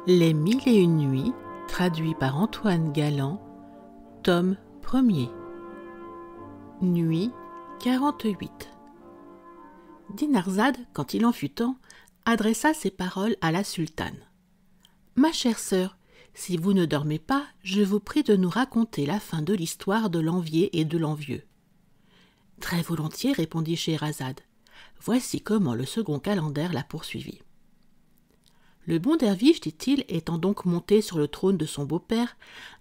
Les Mille et une nuits, traduit par Antoine Galland, tome 1er. Nuit 48. Dinarzade, quand il en fut temps, adressa ces paroles à la sultane. « Ma chère sœur, si vous ne dormez pas, je vous prie de nous raconter la fin de l'histoire de l'envié et de l'envieux. »« Très volontiers, répondit Scheherazade. Voici comment le second calender la poursuivit. Le bon derviche, dit-il, étant donc monté sur le trône de son beau-père,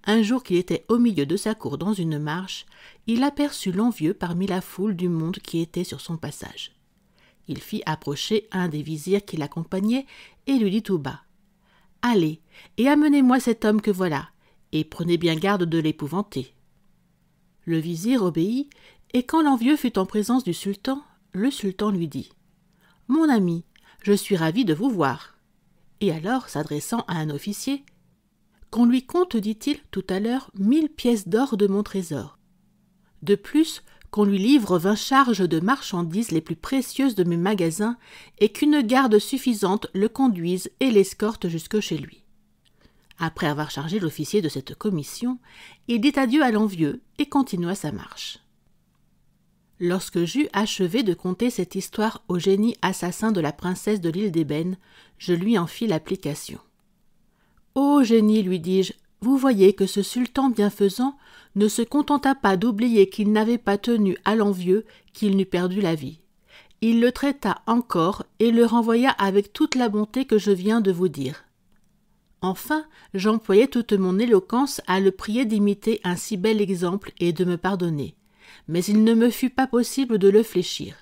un jour qu'il était au milieu de sa cour dans une marche, il aperçut l'envieux parmi la foule du monde qui était sur son passage. Il fit approcher un des vizirs qui l'accompagnait et lui dit tout bas : « Allez, et amenez-moi cet homme que voilà, et prenez bien garde de l'épouvanter. » Le vizir obéit, et quand l'envieux fut en présence du sultan, le sultan lui dit : « Mon ami, je suis ravi de vous voir. » Et alors, s'adressant à un officier, « Qu'on lui compte, dit-il, tout à l'heure, 1000 pièces d'or de mon trésor. De plus, qu'on lui livre 20 charges de marchandises les plus précieuses de mes magasins et qu'une garde suffisante le conduise et l'escorte jusque chez lui. » Après avoir chargé l'officier de cette commission, il dit adieu à l'envieux et continua sa marche. Lorsque j'eus achevé de conter cette histoire au génie assassin de la princesse de l'île d'Ébène, je lui en fis l'application. « Ô génie, lui dis-je, vous voyez que ce sultan bienfaisant ne se contenta pas d'oublier qu'il n'avait pas tenu à l'envieux qu'il n'eût perdu la vie. Il le traita encore et le renvoya avec toute la bonté que je viens de vous dire. Enfin, j'employai toute mon éloquence à le prier d'imiter un si bel exemple et de me pardonner. Mais il ne me fut pas possible de le fléchir.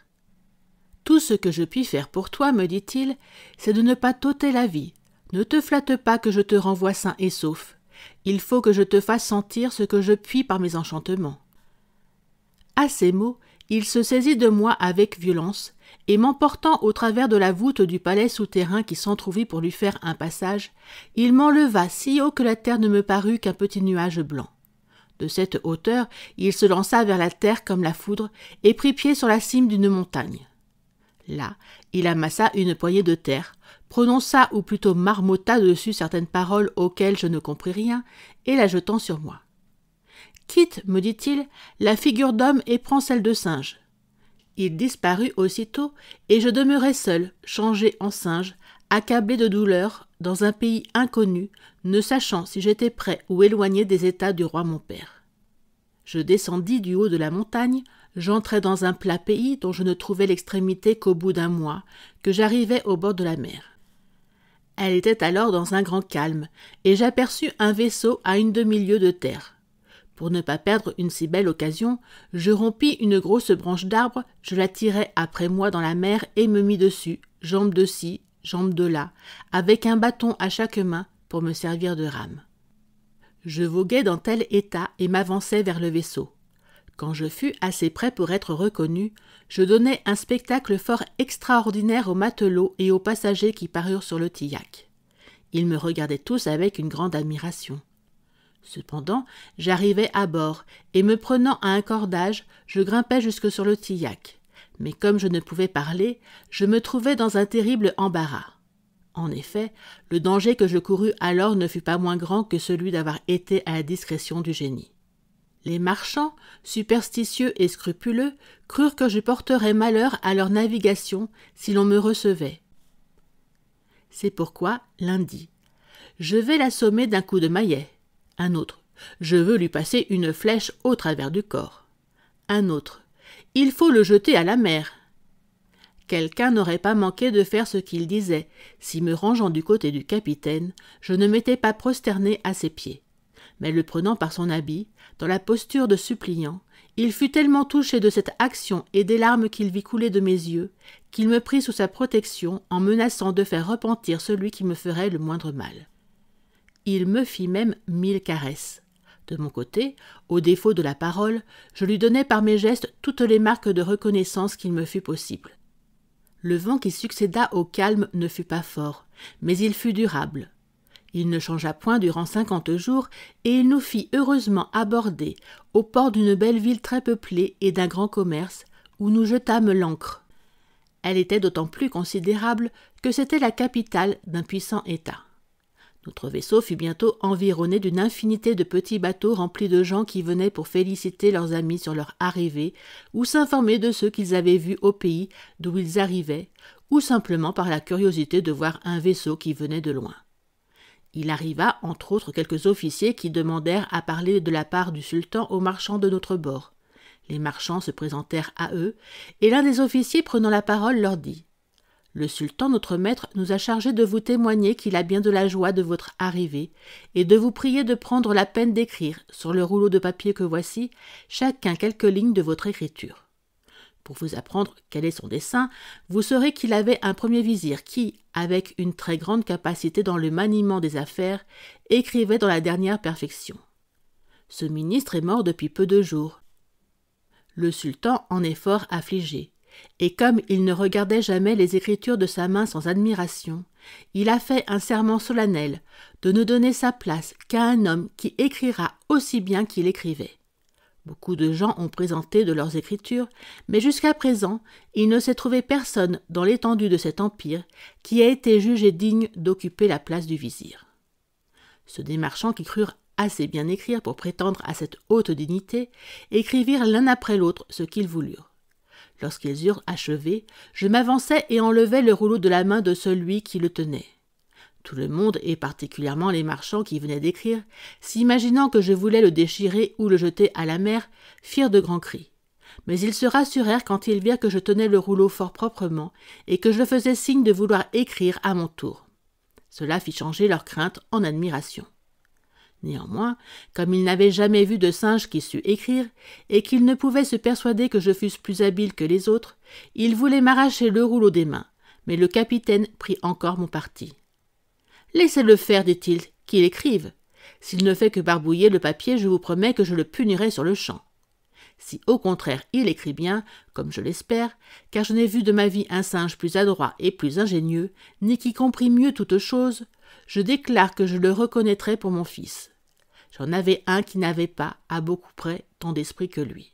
Tout ce que je puis faire pour toi, me dit-il, c'est de ne pas t'ôter la vie. Ne te flatte pas que je te renvoie sain et sauf. Il faut que je te fasse sentir ce que je puis par mes enchantements. » À ces mots, il se saisit de moi avec violence, et m'emportant au travers de la voûte du palais souterrain qui s'entrouvit pour lui faire un passage, il m'enleva si haut que la terre ne me parut qu'un petit nuage blanc. De cette hauteur, il se lança vers la terre comme la foudre et prit pied sur la cime d'une montagne. Là, il amassa une poignée de terre, prononça ou plutôt marmotta dessus certaines paroles auxquelles je ne compris rien, et la jetant sur moi. « Quitte, me dit-il, la figure d'homme et prends celle de singe. » Il disparut aussitôt, et je demeurai seul, changé en singe, accablé de douleur, dans un pays inconnu, ne sachant si j'étais près ou éloigné des états du roi mon père. Je descendis du haut de la montagne, j'entrai dans un plat pays dont je ne trouvai l'extrémité qu'au bout d'un mois, que j'arrivai au bord de la mer. Elle était alors dans un grand calme, et j'aperçus un vaisseau à une demi-lieue de terre. Pour ne pas perdre une si belle occasion, je rompis une grosse branche d'arbre, je la tirai après moi dans la mer et me mis dessus, jambe de ci, jambe de là, avec un bâton à chaque main pour me servir de rame. Je voguais dans tel état et m'avançai vers le vaisseau. Quand je fus assez près pour être reconnu, je donnai un spectacle fort extraordinaire aux matelots et aux passagers qui parurent sur le tillac. Ils me regardaient tous avec une grande admiration. Cependant, j'arrivai à bord, et me prenant à un cordage, je grimpai jusque sur le tillac. Mais comme je ne pouvais parler, je me trouvai dans un terrible embarras. En effet, le danger que je courus alors ne fut pas moins grand que celui d'avoir été à la discrétion du génie. Les marchands, superstitieux et scrupuleux, crurent que je porterais malheur à leur navigation si l'on me recevait. C'est pourquoi l'un dit : « Je vais l'assommer d'un coup de maillet. » Un autre : « Je veux lui passer une flèche au travers du corps. » Un autre : « Il faut le jeter à la mer. » Quelqu'un n'aurait pas manqué de faire ce qu'il disait, si me rangeant du côté du capitaine, je ne m'étais pas prosterné à ses pieds. Mais le prenant par son habit, dans la posture de suppliant, il fut tellement touché de cette action et des larmes qu'il vit couler de mes yeux, qu'il me prit sous sa protection en menaçant de faire repentir celui qui me ferait le moindre mal. Il me fit même 1000 caresses. De mon côté, au défaut de la parole, je lui donnai par mes gestes toutes les marques de reconnaissance qu'il me fut possible. Le vent qui succéda au calme ne fut pas fort, mais il fut durable. Il ne changea point durant 50 jours, et il nous fit heureusement aborder au port d'une belle ville très peuplée et d'un grand commerce, où nous jetâmes l'ancre. Elle était d'autant plus considérable que c'était la capitale d'un puissant État. Notre vaisseau fut bientôt environné d'une infinité de petits bateaux remplis de gens qui venaient pour féliciter leurs amis sur leur arrivée ou s'informer de ceux qu'ils avaient vus au pays d'où ils arrivaient, ou simplement par la curiosité de voir un vaisseau qui venait de loin. Il arriva, entre autres, quelques officiers qui demandèrent à parler de la part du sultan aux marchands de notre bord. Les marchands se présentèrent à eux, et l'un des officiers prenant la parole leur dit « Le sultan, notre maître, nous a chargé de vous témoigner qu'il a bien de la joie de votre arrivée, et de vous prier de prendre la peine d'écrire, sur le rouleau de papier que voici, chacun quelques lignes de votre écriture. Pour vous apprendre quel est son dessein, vous saurez qu'il avait un premier vizir qui, avec une très grande capacité dans le maniement des affaires, écrivait dans la dernière perfection. Ce ministre est mort depuis peu de jours. Le sultan en est fort affligé, et comme il ne regardait jamais les écritures de sa main sans admiration, il a fait un serment solennel de ne donner sa place qu'à un homme qui écrira aussi bien qu'il écrivait. Beaucoup de gens ont présenté de leurs écritures, mais jusqu'à présent, il ne s'est trouvé personne dans l'étendue de cet empire qui a été jugé digne d'occuper la place du vizir. Ceux des marchands qui crurent assez bien écrire pour prétendre à cette haute dignité, écrivirent l'un après l'autre ce qu'ils voulurent. Lorsqu'ils eurent achevé, je m'avançai et enlevai le rouleau de la main de celui qui le tenait. Tout le monde, et particulièrement les marchands qui venaient d'écrire, s'imaginant que je voulais le déchirer ou le jeter à la mer, firent de grands cris. Mais ils se rassurèrent quand ils virent que je tenais le rouleau fort proprement et que je faisais signe de vouloir écrire à mon tour. Cela fit changer leur crainte en admiration. Néanmoins, comme ils n'avaient jamais vu de singe qui sût écrire, et qu'ils ne pouvaient se persuader que je fusse plus habile que les autres, ils voulaient m'arracher le rouleau des mains, mais le capitaine prit encore mon parti. « Laissez-le faire, dit-il, qu'il écrive. S'il ne fait que barbouiller le papier, je vous promets que je le punirai sur le champ. Si au contraire il écrit bien, comme je l'espère, car je n'ai vu de ma vie un singe plus adroit et plus ingénieux, ni qui comprit mieux toutes choses, je déclare que je le reconnaîtrai pour mon fils. J'en avais un qui n'avait pas, à beaucoup près, tant d'esprit que lui. »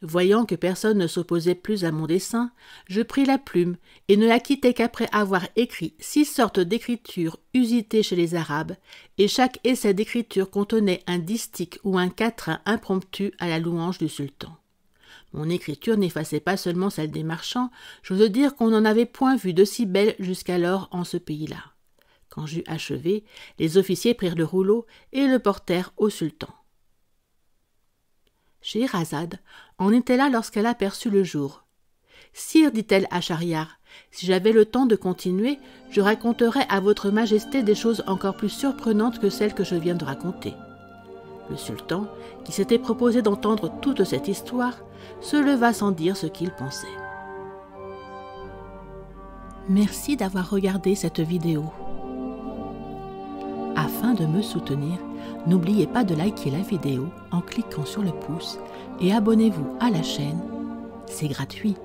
Voyant que personne ne s'opposait plus à mon dessein, je pris la plume et ne la quittai qu'après avoir écrit 6 sortes d'écritures usitées chez les Arabes, et chaque essai d'écriture contenait un distique ou un quatrain impromptu à la louange du sultan. Mon écriture n'effaçait pas seulement celle des marchands, j'ose dire qu'on n'en avait point vu de si belle jusqu'alors en ce pays-là. Quand j'eus achevé, les officiers prirent le rouleau et le portèrent au sultan. Scheherazade en était là lorsqu'elle aperçut le jour. « Sire, dit-elle à Schahriar, si j'avais le temps de continuer, je raconterais à votre majesté des choses encore plus surprenantes que celles que je viens de raconter. » Le sultan, qui s'était proposé d'entendre toute cette histoire, se leva sans dire ce qu'il pensait. Merci d'avoir regardé cette vidéo. Afin de me soutenir, n'oubliez pas de liker la vidéo en cliquant sur le pouce et abonnez-vous à la chaîne, c'est gratuit.